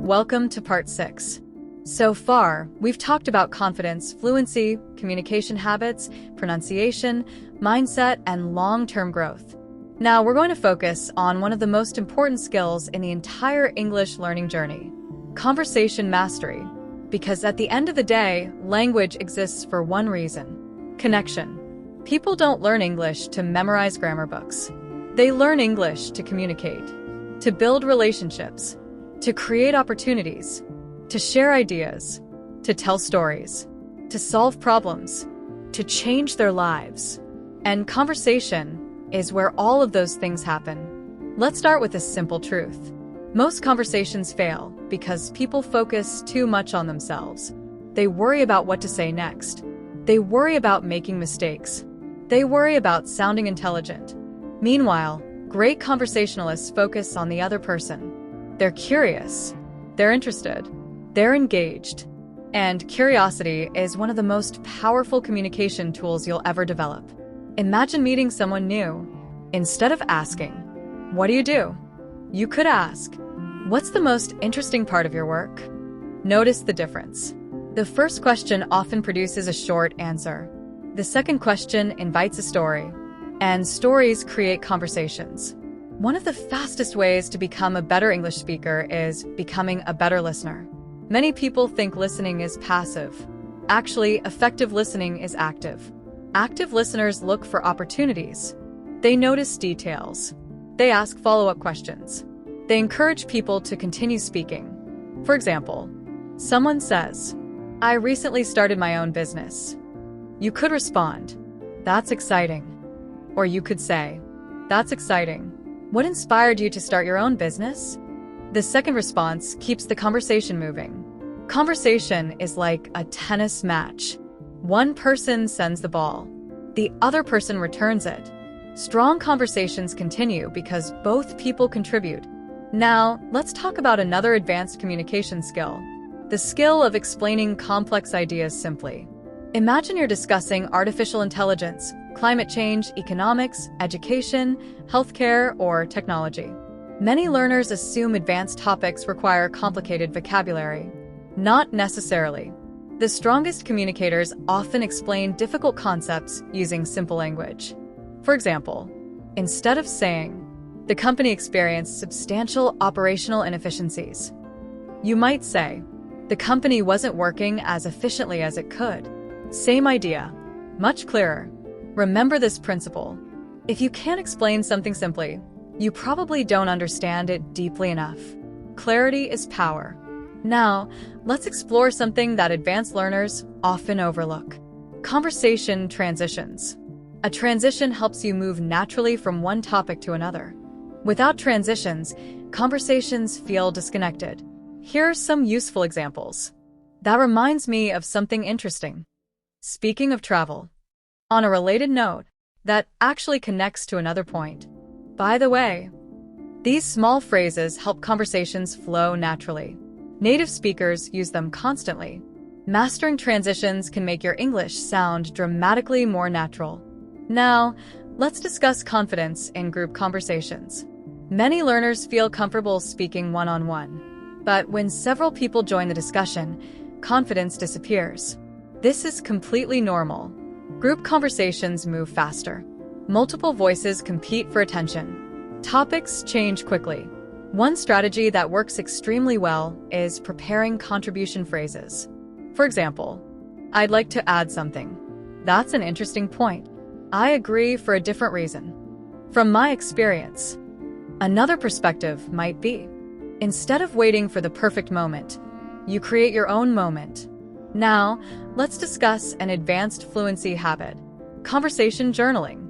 Welcome to part 6. So far, we've talked about confidence, fluency, communication habits, pronunciation, mindset, and long-term growth. Now we're going to focus on one of the most important skills in the entire English learning journey, conversation mastery. Because at the end of the day, language exists for one reason: connection. People don't learn English to memorize grammar books. They learn English to communicate, to build relationships, to create opportunities, to share ideas, to tell stories, to solve problems, to change their lives. And conversation is where all of those things happen. Let's start with a simple truth. Most conversations fail because people focus too much on themselves. They worry about what to say next. They worry about making mistakes. They worry about sounding intelligent. Meanwhile, great conversationalists focus on the other person. They're curious. They're interested. They're engaged. And curiosity is one of the most powerful communication tools you'll ever develop. Imagine meeting someone new. Instead of asking, "What do you do?" you could ask, "What's the most interesting part of your work?" Notice the difference. The first question often produces a short answer. The second question invites a story. And stories create conversations. One of the fastest ways to become a better English speaker is becoming a better listener. Many people think listening is passive. Actually, effective listening is active. Active listeners look for opportunities. They notice details. They ask follow-up questions. They encourage people to continue speaking. For example, someone says, "I recently started my own business." You could respond, "That's exciting." Or you could say, "That's exciting. What inspired you to start your own business?" The second response keeps the conversation moving. Conversation is like a tennis match. One person sends the ball. The other person returns it. Strong conversations continue because both people contribute. Now, let's talk about another advanced communication skill: the skill of explaining complex ideas simply. Imagine you're discussing artificial intelligence, climate change, economics, education, healthcare, or technology. Many learners assume advanced topics require complicated vocabulary. Not necessarily. The strongest communicators often explain difficult concepts using simple language. For example, instead of saying, "The company experienced substantial operational inefficiencies," you might say, "The company wasn't working as efficiently as it could." Same idea, much clearer. Remember this principle. If you can't explain something simply, you probably don't understand it deeply enough. Clarity is power. Now, let's explore something that advanced learners often overlook: conversation transitions. A transition helps you move naturally from one topic to another. Without transitions, conversations feel disconnected. Here are some useful examples. That reminds me of something interesting. Speaking of travel, on a related note, that actually connects to another point. By the way, these small phrases help conversations flow naturally. Native speakers use them constantly. Mastering transitions can make your English sound dramatically more natural. Now, let's discuss confidence in group conversations. Many learners feel comfortable speaking one-on-one, but when several people join the discussion, confidence disappears. This is completely normal. Group conversations move faster. Multiple voices compete for attention. Topics change quickly. One strategy that works extremely well is preparing contribution phrases. For example, "I'd like to add something." "That's an interesting point." "I agree for a different reason." From my experience. Another perspective might be, instead of waiting for the perfect moment, you create your own moment. Now, let's discuss an advanced fluency habit: conversation journaling.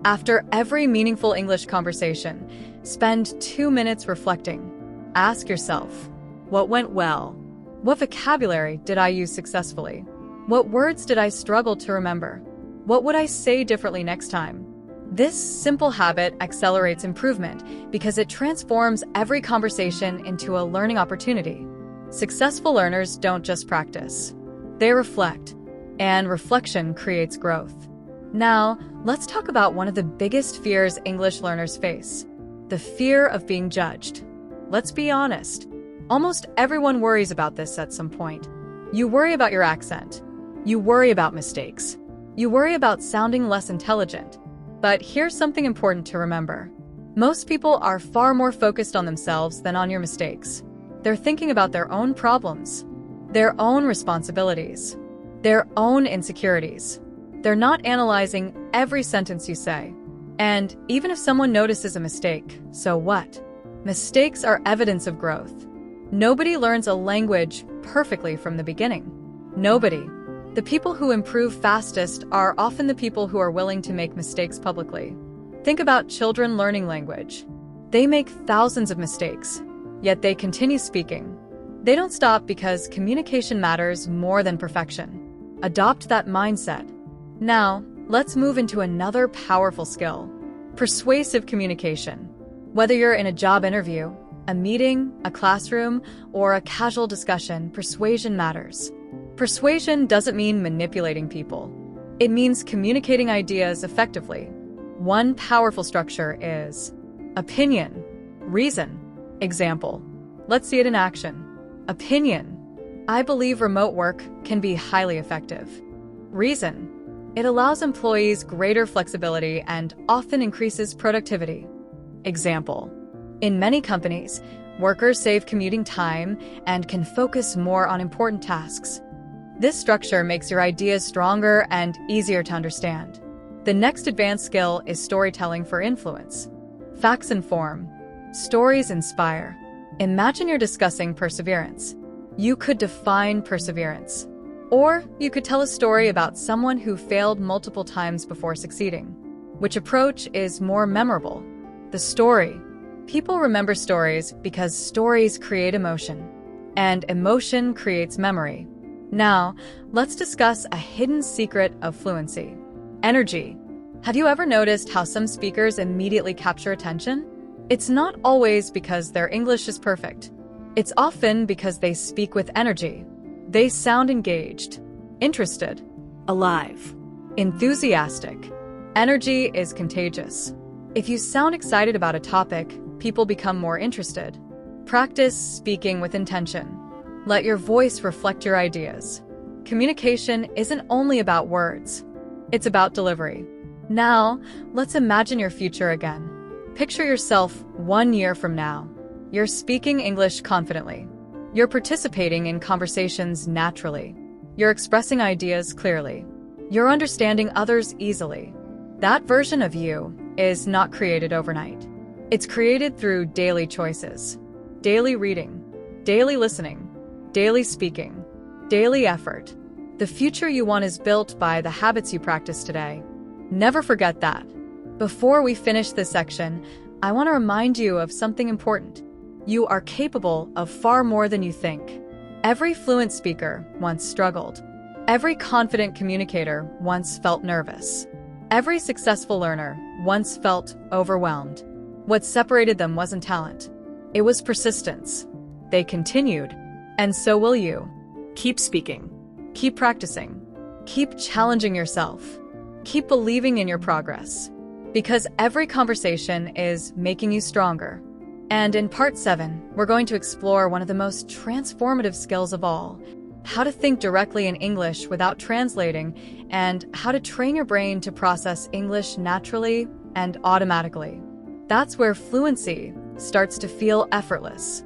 After every meaningful English conversation, spend 2 minutes reflecting. Ask yourself, what went well? What vocabulary did I use successfully? What words did I struggle to remember? What would I say differently next time? This simple habit accelerates improvement because it transforms every conversation into a learning opportunity. Successful learners don't just practice. They reflect, and reflection creates growth. Now, let's talk about one of the biggest fears English learners face: the fear of being judged. Let's be honest. Almost everyone worries about this at some point. You worry about your accent. You worry about mistakes. You worry about sounding less intelligent. But here's something important to remember. Most people are far more focused on themselves than on your mistakes. They're thinking about their own problems, their own responsibilities, their own insecurities. They're not analyzing every sentence you say. And even if someone notices a mistake, so what? Mistakes are evidence of growth. Nobody learns a language perfectly from the beginning. Nobody. The people who improve fastest are often the people who are willing to make mistakes publicly. Think about children learning language. They make thousands of mistakes, yet they continue speaking. They don't stop because communication matters more than perfection. Adopt that mindset. Now, let's move into another powerful skill: persuasive communication. Whether you're in a job interview, a meeting, a classroom, or a casual discussion, persuasion matters. Persuasion doesn't mean manipulating people. It means communicating ideas effectively. One powerful structure is opinion, reason. Example. Let's see it in action. Opinion. I believe remote work can be highly effective. Reason. It allows employees greater flexibility and often increases productivity. Example. In many companies, workers save commuting time and can focus more on important tasks. This structure makes your ideas stronger and easier to understand. The next advanced skill is storytelling for influence. Facts inform. Stories inspire. Imagine you're discussing perseverance. You could define perseverance. Or you could tell a story about someone who failed multiple times before succeeding. Which approach is more memorable? The story. People remember stories because stories create emotion. And emotion creates memory. Now, let's discuss a hidden secret of fluency: energy. Have you ever noticed how some speakers immediately capture attention? It's not always because their English is perfect. It's often because they speak with energy. They sound engaged, interested, alive, enthusiastic. Energy is contagious. If you sound excited about a topic, people become more interested. Practice speaking with intention. Let your voice reflect your ideas. Communication isn't only about words. It's about delivery. Now, let's imagine your future again. Picture yourself 1 year from now. You're speaking English confidently. You're participating in conversations naturally. You're expressing ideas clearly. You're understanding others easily. That version of you is not created overnight. It's created through daily choices, daily reading, daily listening, daily speaking, daily effort. The future you want is built by the habits you practice today. Never forget that. Before we finish this section, I want to remind you of something important. You are capable of far more than you think. Every fluent speaker once struggled. Every confident communicator once felt nervous. Every successful learner once felt overwhelmed. What separated them wasn't talent. It was persistence. They continued. And so will you. Keep speaking. Keep practicing. Keep challenging yourself. Keep believing in your progress. Because every conversation is making you stronger. And in part 7, we're going to explore one of the most transformative skills of all: how to think directly in English without translating, and how to train your brain to process English naturally and automatically. That's where fluency starts to feel effortless.